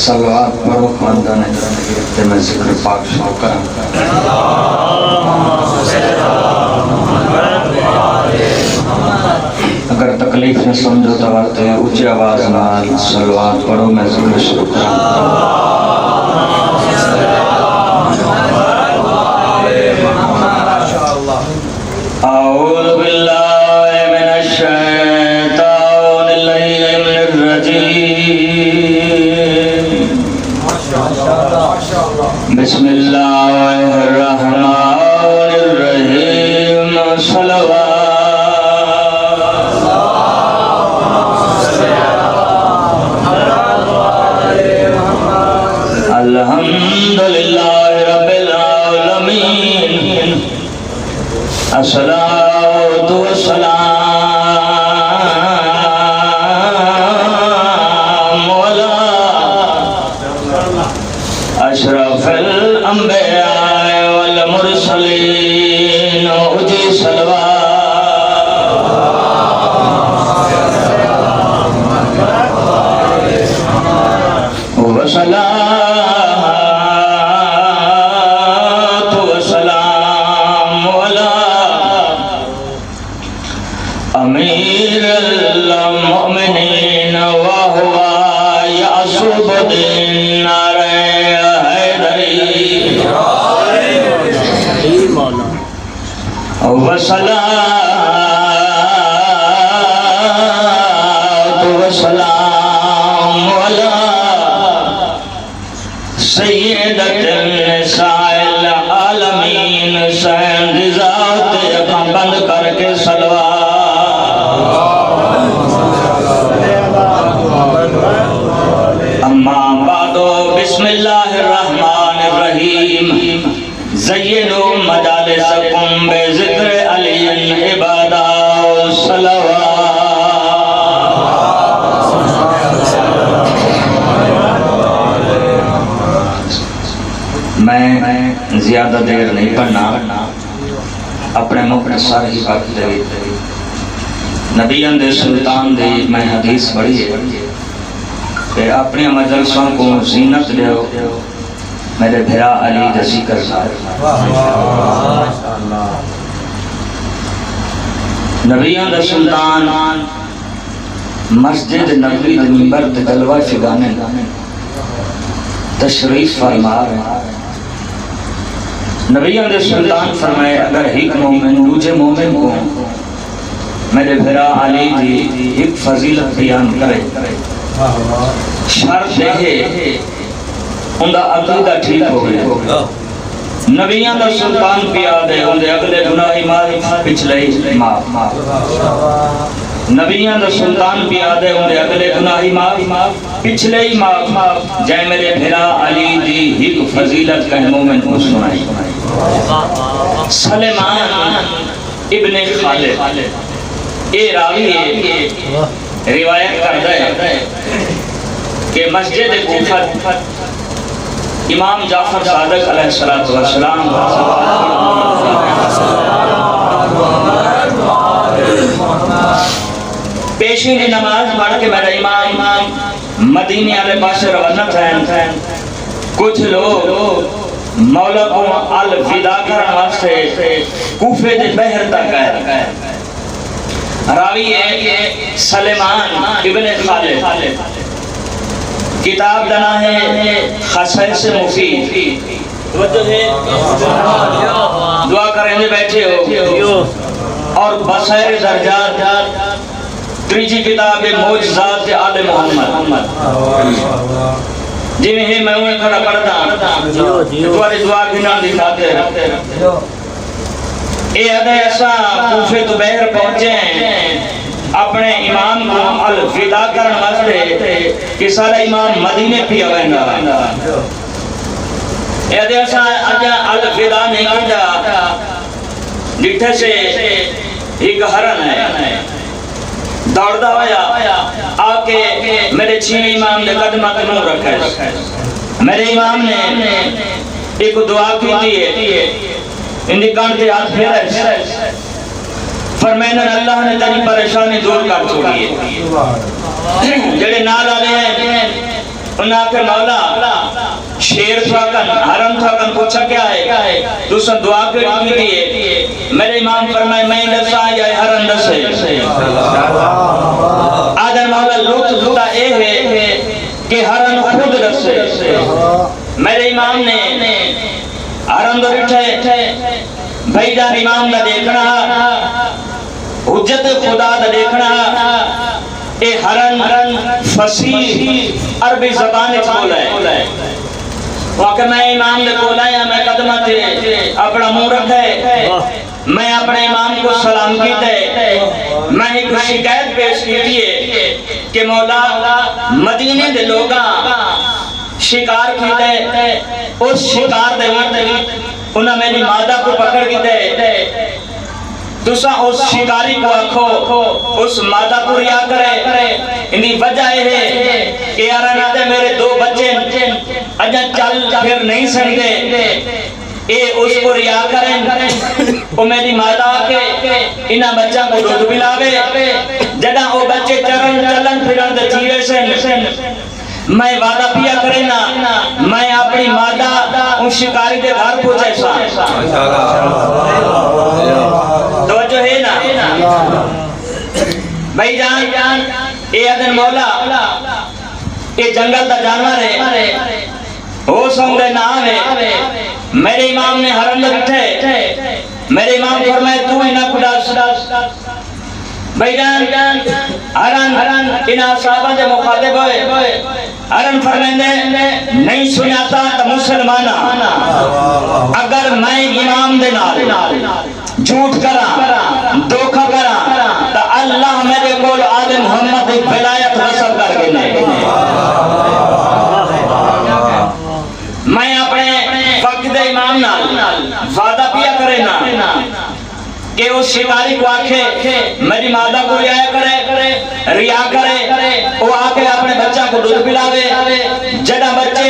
صلوات پڑھو خاندان تے میں ذکر پاک شروع کروں. اگر تکلیف نہ سمجھو تو ورتے اونچی آواز نال صلوات پڑھو میں ذکر شروع کروں. اعوذ باللہ من الشیطان الرجیم. بسم اللہ الرحمن الرحیم. صلوات الحمدللہ رب العالمین. الصلاۃ والسلام علی اشرف الانبیاء والمرسلین. اجی صلوات وسلام علی امیر المؤمنین وهو یعصب النار حیدری. وصلاۃ وسلام علی سیدۃ النساء العالمین. سین رضا تے اکھاں بند کر کے صلوات. اما بعد بسم اللہ الرحمن الرحیم. زینوا مجالسکم بذکر علی عبادہ صلوات. میں زیادہ دیر نہیں پڑھنا، اپنے مختصر ہی وقت دے نبیان دے سلطان دے میں حدیث پڑھی ہے کہ اپنے مجلسوں کو زینت دیو میرے بھرا علی دا ذکر سار. نبیان دا سلطان مسجد نبوی دے منبر تے جلوہ فگانے تشریف فرما رہے ہیں. نبیان دے سلطان فرمائے اگر ایک مومن دوجے مومن کو میرے بھرا علی دی ایک فضیلت بیان کرے، شرط ہے اندہ عقیدہ ٹھیک ہو گئے. نبیان دا سلطان پیا دے اندے اگلے گناہی معاف پچھلے معاف. نبیان دا سلطان پیا دے اندے اگلے گناہی معاف پچھلے ہی معاف. جائے میرے بھرا علی دی ایک فضیلت کا مومن کو سنائی. سلیمان ابن خالد اے راوی روایت کرتا ہے کہ مسجد کوفہ امام جعفر صادق علیہ السلام پیشی کی نماز پڑھ کے میرا امام مدینے والے پاس روانہ تھے. کچھ لوگ مولا کو الوداع کرنے واسطے کوفے دے بحر تک گئے. راوی ہے سلیمان ابن خالد. کتاب دنا ہے خصائص مفید. دعا کریں دے بیٹھے ہو. اور بصائر درجات تریجی کتاب معجزات آل محمد. جی میں انہیں کھڑا پڑھتا تمہاری دعا گنا دکھاتے رہتے. اے ادھے ایسا کوفے تو بہر پہنچے ہیں اپنے امام کو الوداع کرنے واسطے کہ سارا امام مدینے پی آویندا. اے ادھے ایسا اجا الوداع نہیں کیا جتھے سے ایک ہرن ہے دوڑدا ہویا آکے میرے چھویں امام نے قدمہ کے منہ رکھا ہے. میرے امام نے ایک دعا کی ہے اندھی کان کے ہاتھ پھیرا ہے فرمائنا اللہ نے تیری پریشانی دور کر چھوڑی ہے. جڑے نال آلے ہیں انہاں کہ مولا شیر تھاکن حرم تھاکن پوچھا کیا ہے تو سن دعا کی دیئے میرے امام فرمائے میں دسا یا حرم دسے آدھر مولا لطف اے ہے کہ حرم خود دسے میرے امام نے حرم دو رٹھے بھائی جان امام دا دیکھنا حجت خدا دا دیکھنا اے حرم فصیح عربی زبان بولا ہے واقع میں امام دے کو لایا میں قدمہ تھے اپنا منہ رکھے میں اپنے امام کو سلام کیتے میں ایک شکایت پیش کی دیئے کہ مولا مدینے دے لوگاں شکار کیتے اس شکار دے انہاں میری مادہ کو پکڑ کیتے تسا اس شکاری کو آکھو اس مادہ کو ریا کرے اندی وجہ ہے کہ یاران آدھے میرے دو بچے اجا چل پھر نہیں سکتے اے اس کو ریا کریں وہ میری مادہ کے انہاں بچہ کو دودھ پلاوے جدہ وہ بچے چلن پھرن دے جیوے سے میں وعدہ پیا کرے نا میں اپنی مادہ ان شکاری دے گھر پہنچے سا توجہ ہے نا بھائی جان اے ادن مولا اے جنگل دا جانور ہے ہو سنگے نام ہے میرے امام نے حرم دے بٹھے میرے امام فرمائے تو ہی نہ خدا بھائی جان حرم انہا صحابہ دے مخاطب ہوئے حرم فرمیندے نہیں سنیاتا تا مسلمانہ اگر میں امام دے نال جھوٹ کرا دھوکہ کرا تا اللہ میرے کول آل محمد ایک ولایت حاصل کر کے نہیں میں اپنے وقت امام نال وعدہ پیا کرے نا کہ اس شکاری کو آکھے میری مادہ کو ریا کرے وہ آکے اپنے بچہ کو دودھ پلاوے جڑا بچے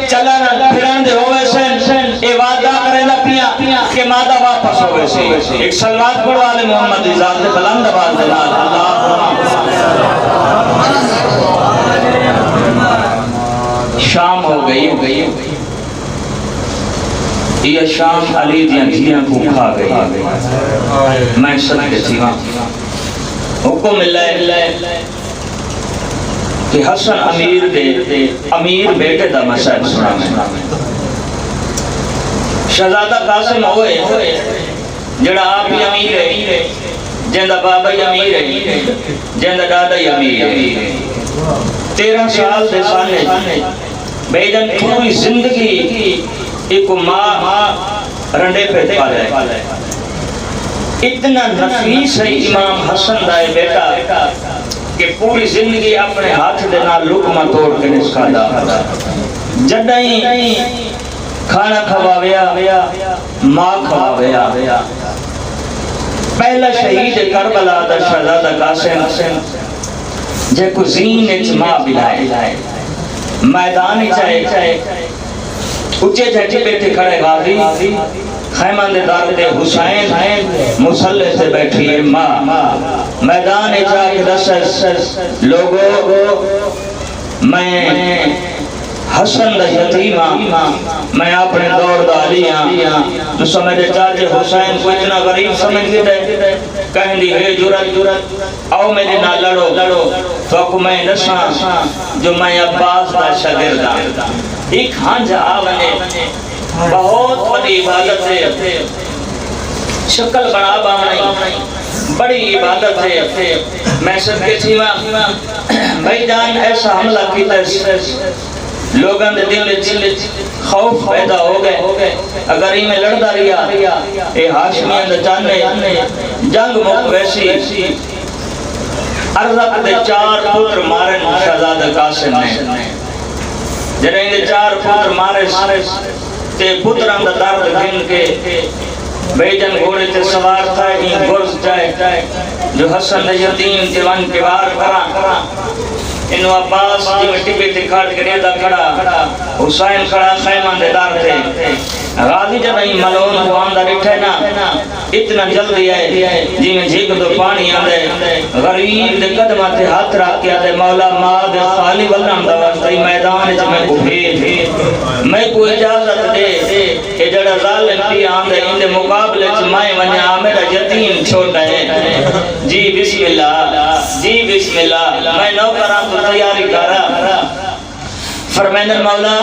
چلن پھرن دے ہوئے سن اے وعدہ کرے نہ پیا کہ مادہ واپس ہوئے سے ایک صلوات پڑھو آل محمد ذات بلند آواز دلال اللہ شام ہو گئی یہ شام علی دیاں دھیاں کو کھا گئی میں صدقے تھی وہاں حکم ملا ہے کہ حسن امیر بیٹے دا مسائل سنا میں شہزادہ قاسم ہوئے جڑا آپ ہی امیر ہے جندہ بابا ہی امیر ہے جندہ دادا ہی امیر ہے 13 سال دے سانے بیدن پوری زندگی ایک ماں رنڈے پہ پالے اتنا نفیس ہے امام حسن دائے بیٹا کہ پوری زندگی اپنے ہاتھ دینا لقمہ توڑ کے نسکا دا جڑائیں کھانا کھواویا ماں کھواویا پہلا شہید کربلا دا شہزادہ قاسم جے کو زین اچ ماں بلائے میدان چاہے اچھے جھٹی بیٹھے کھڑے غازی خیمہ دے دار دے حسین مسلح سے بیٹھی ہے ماں میدان جا کے رسس لوگوں میں حسن دا یتیمہ میں اپنے دور دا علیاں تو سمجھے چاچے حسین کو اتنا غریب سمجھ دیتے کہیں دی ہے جرت آؤ میرے نہ لڑو تو اکو میں نساں جو میں عباس دا شاگردہ ایک ہانجا آونے بہت بڑی عبادت ہے شکل بڑا باونے بڑی عبادت ہے میں صدقے تھی بھائی جان ایسا حملہ کیتا لوگاں دے دل خوف پیدا ہو گئے اگر ہی میں لڑتا رہا اے ہاشمیاں دے جانے جنگ موقع ویسی ارزق دے 4 پتر مارن شہزادہ قاسم نے جنہیں دے 4 پتر مارے تے پتران دا درد گھن کے بیجن گھوڑے تے سوار تھا ہی گرز جائے جو حسن یتیم دیوان کے وار کرا انہوں عباس جی میں ٹپے تے کھاٹ کے ریدہ کھڑا حسین کھڑا خیمہ دے دار تھے غازی جب ہی ملون کو آندہ رٹھے نا اتنا جلدی آئے جی میں جھیک دو پانی آندے غریب دے قدمہ تے ہاتھ رکھ کے آدھے مولا ماں دے خالی ولنم دوستی میدان میدان جو میں کو بھیج میں کو اجازت دے کہ جڑا ظالم بھی آندے اندے مقابلے چ میں ونیا میرا یتیم چھوٹا ہے جی بسم اللہ جی بسم اللہ میں نوکراں تو تیاری کرا فرمائن مولا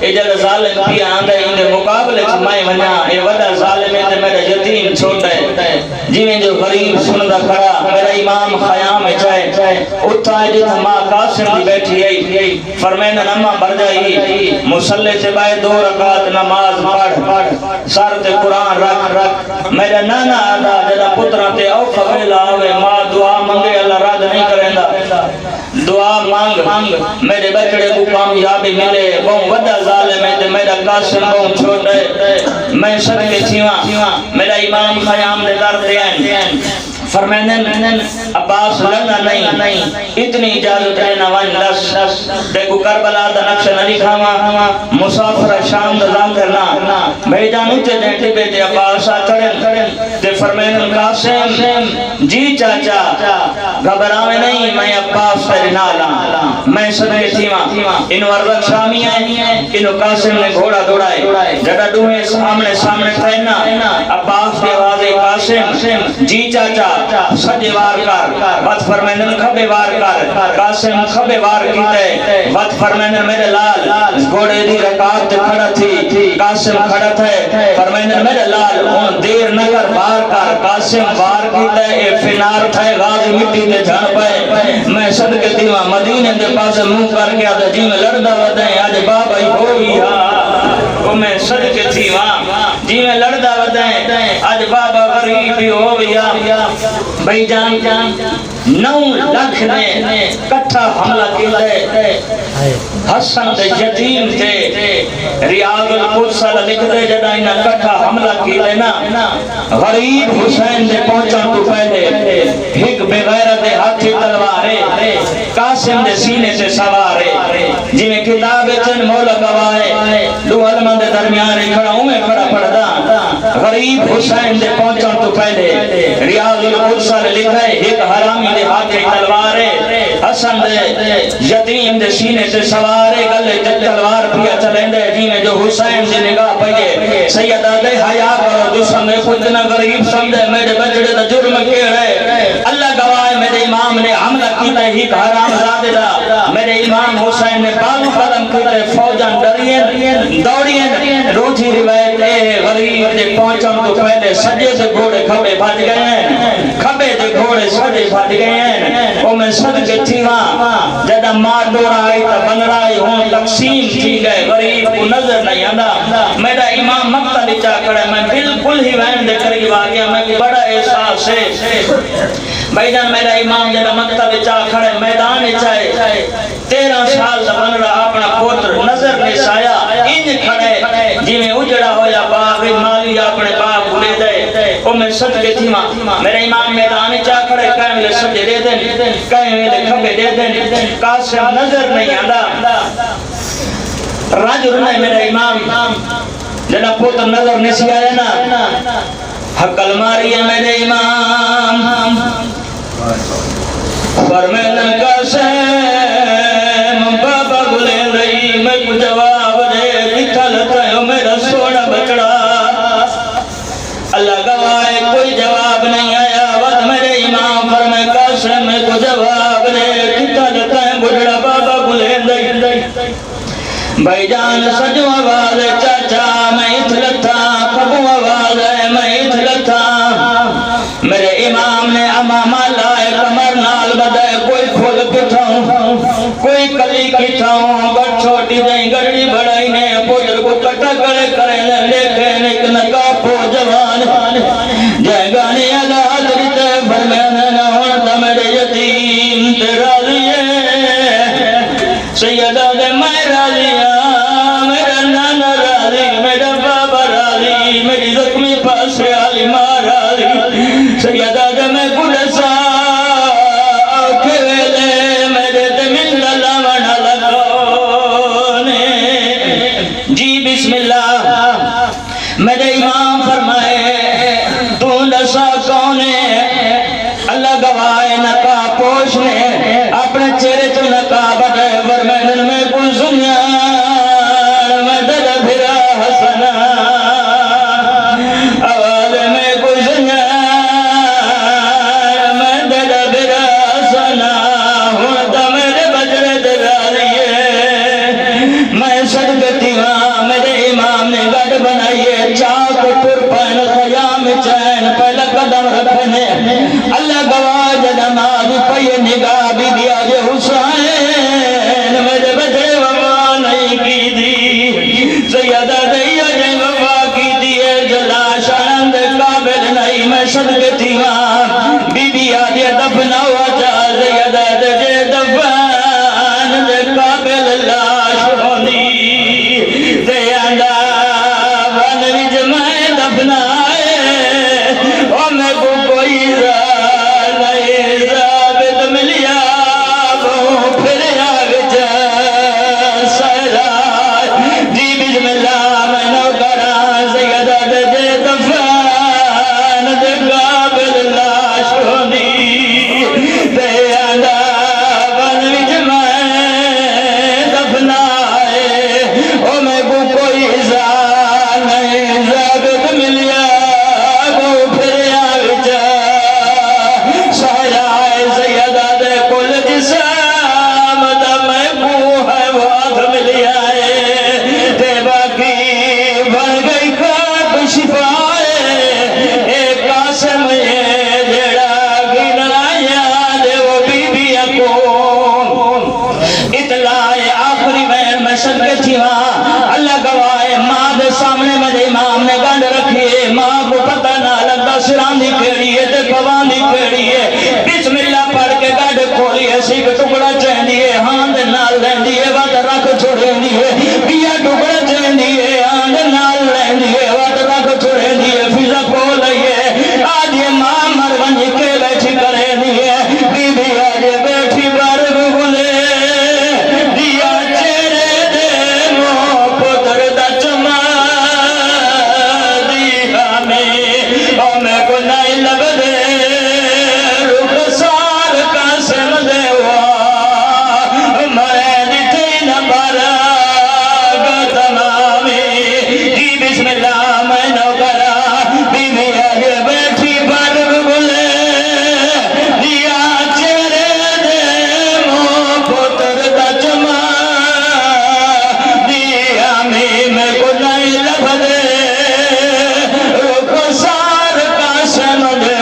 اے جڑا ظالم بھی آندے اندے مقابلے چ میں ونیا اے وڈا ظالم ہے تے میرا یتیم چھوٹا ہے جویں جو غریب سندا کھڑا میرا امام خیام چاہے اٹھا جت ماں قاسم دی بیٹھی آئی فرمائن نما بڑھ جائی مصلی تے بائے 2 رکعت نماز پڑھ سر تے قرآن رکھ میرا نانا آدھا جڑا پتراں تے اوکھا ویلا ہوئے ماں دعا منگے اللہ رد نہیں کریندا دعا مانگ میرے بچڑے کو کامیابی ملے بہت وڈا ظالم ہے تے میرا قاسم بہت چھوٹا ہے میں صدقے تھیواں میرا امام خیام دے در دے ہیں فرمائنن عباس لڑنا نہیں اتنی اجازت ہے نوان دس دیکھو کربلا دا نقش نہ لکھاواں مسافر شام دا ذاکرنا بھائی جان اچھے دیکھتے بیٹے عباس چڑھن تے فرمائنن قاسم جی چاچا گھبراوے نہیں میں عباس تیرے نالا میں صدقے تھیواں انو ارزق شامی ہے انو قاسم نے گھوڑا دوڑائے جڑا دوئے سامنے تھینا عباس کے آوازے قاسم جی چاچا سجے وار کر وقت فرمائنن کھبے وار کر قاسم کھبے وار کیتے وقت فرمائنن میرے لال گھوڑے دی رکاب تے کھڑا تھی قاسم کھڑا تھے فرمائنن میرے لال ان دیر نگر وار کر قاسم وار کیتے اے فنار تھے غازی مٹی تے جھڑ پائے میں صدقے دیواں مدینے دے پاس منہ کر کے آدھا جی میں لڑدا ودائیں آج بابا ہی ہوئی ہاں میں صدقے تھیواں جی میں لڑدا ودائیں آج بابا غریب ہی ہوئی ہاں بھائی جان 9 لاکھ نے کٹھا حملہ کیا ہے حسن دے یتیم تھے ریاض القدس لکھ دے جڑا انہاں کٹھا حملہ کیا نا غریب حسین دے پہنچن تو پہلے ایک بغیرت ہاتھی تلوار قاسم دے سینے سے سوار جی میں کتاب چن مولا گواہ دو علماء دے درمیان کھڑا ہوں میں کھڑا پڑھدا غریب حسین دے پہنچن تو پہلے ریاض القدس لکھا ہے ایک حرامی دے ہاتھے تلوار حسن دے یتیم دے سینے سے سوار گلے تے تلوار پیا چلیں دے جی میں جو حسین سے نگاہ پئیے سیدہ دے حیا کرو جو سمجھے خود نہ غریب سمجھے میرے بچڑے دا جرم کیڑے اللہ گواہ میرے امام نے حملہ کیتا ہی حرام زادے دا میرے امام حسین نے بالو قدم کیتے فوجاں ڈرین دوڑین روٹھی روایت اے غریب دے پہنچن تو پہلے سجے سے گھوڑے کھبے بھج گئے ہیں کھبے دے گھوڑے سجے بھج گئے ہیں او میں صدقے تھیواں جدا مار دورا آئی تا بن رائی ہوں تقسیم تھی گئے غریب کو نظر نہیں آندا میرا امام مقتل چاہ کڑے میں بالکل ہی وین دے قریب آگیا میں بڑا احساس ہے بھائی جان میرا امام جدا مقتل چاہ کھڑے میدان چاہے 13 سال دا بن رہا اپنا پوتر نظر نہیں سایا ان کھڑے جی میں اجڑا ہویا باغ مالی اپنے باغ لے دے او میں صدقے تھیواں میرے امام میدان چاہ کھڑے کہیں لے سجے دے دیں کہیں لے کھبے دے دیں قاسم نظر نہیں آندا راجر نے میرے امام جنا پوتر نظر نہیں سی آیا نا حقل ماری ہے میرے امام فرمائن قاسم بابا گلے رہی میں کو جواب دے کتھا لتا ہے میرا سونا بچڑا اللہ گواہ کوئی جواب نہیں آیا وقت میرے امام فرمائن قاسم میں کو جواب دے کتھا لتا ہے بچڑا بابا گلے رہی بھائی جان سجو آواز چاچا میں اتلتا کبو آواز ہے میں اتلتا میرے امام نے امامہ لائے کمر نال بدائے کوئی کھول کٹھاؤں کوئی کلی کٹھاؤں بڑھ چھوٹی دیں گڑی بڑائی نے پوتر کو کٹا کرے کرے لیکھے ایک نکاپو جوان جائے گانے اللہ دریتے فرمینے نہ ہوتا میرے یتیم تیرا لیے سیدہ دے میں راضیہ میرا نانا راضی میرا بابا راضی میری زخمی پاس علی ماں راضی سیدہ دے میں گلسا کھویلے میرے دے من للاونا لگونے جی بسم اللہ میرے امام فرمائے تو لسا کونے اللہ گواہ نقاب پوش نے اپنے چہرے تو نقاب ہے ورمینن میں کل شرانی کیڑی ہے تے پوانی کیڑی ہے بسم اللہ پڑھ کے گاڑ کھولی ہے سیک ٹکڑا چہندی ہے ہاند نال لیندی ہے وات رکھ چھوڑیندی ہے بیا ٹکڑا چہندی ہے ہاند نال لیندی ہے وات رکھ چھوڑیندی ہے فضا کھول ہے آج یہ ماں مر ونج کے بیٹھی کرے دی ہے بی بی آج بیٹھی بار گلے دیا چہرے دے مو پتر دا چما دیا میں کو نہیں لگ دے رخ سار کا سن دے میں دیتے نہ بارا گتنامی جی بسم اللہ میں نو کرا بی بی آج بیٹھی بار گلے دیا چہرے دے مو پتر دا چما دیا میں کو نہیں لگ دے رخ سار کا سن دے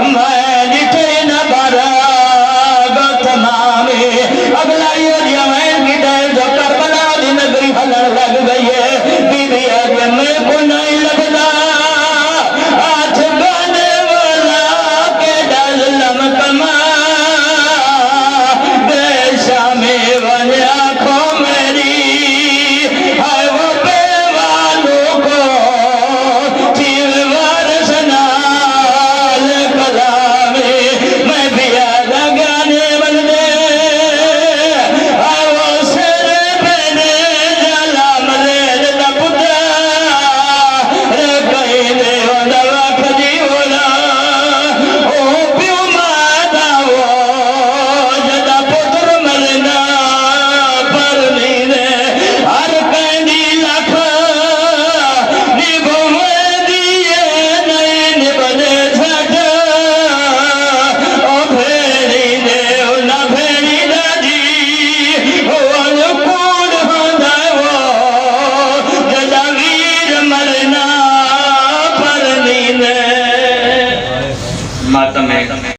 میں دیتے نہ بارا گتنامی اگلا یہ جوائن کی ڈائر جو کربلا دی نگری ہلن لگ گئی ہے بی بی آج میں کو نہیں لگنا ہاتھ گانے والا کے ڈال لمکما بے شامی ون آنکھوں میری ہے وہ بے والوں کو تیر وارس نال کلامی میں بھی آدھا گانے بن دے ہے وہ سر پینے جلا ملیر دا پترا کہیں دے وڈا وقت دی ہونا او پیو مادا وہ جدا پتر ملنا پر نینے ہر کہیں دی لکھ نبھو میں دیئے نہیں نبھنے تھا او بھیڑی دے نہ بھیڑی دا جی وہ کون ہوندہ وہ جدا ویر مرنا پر نینے ماتم ہے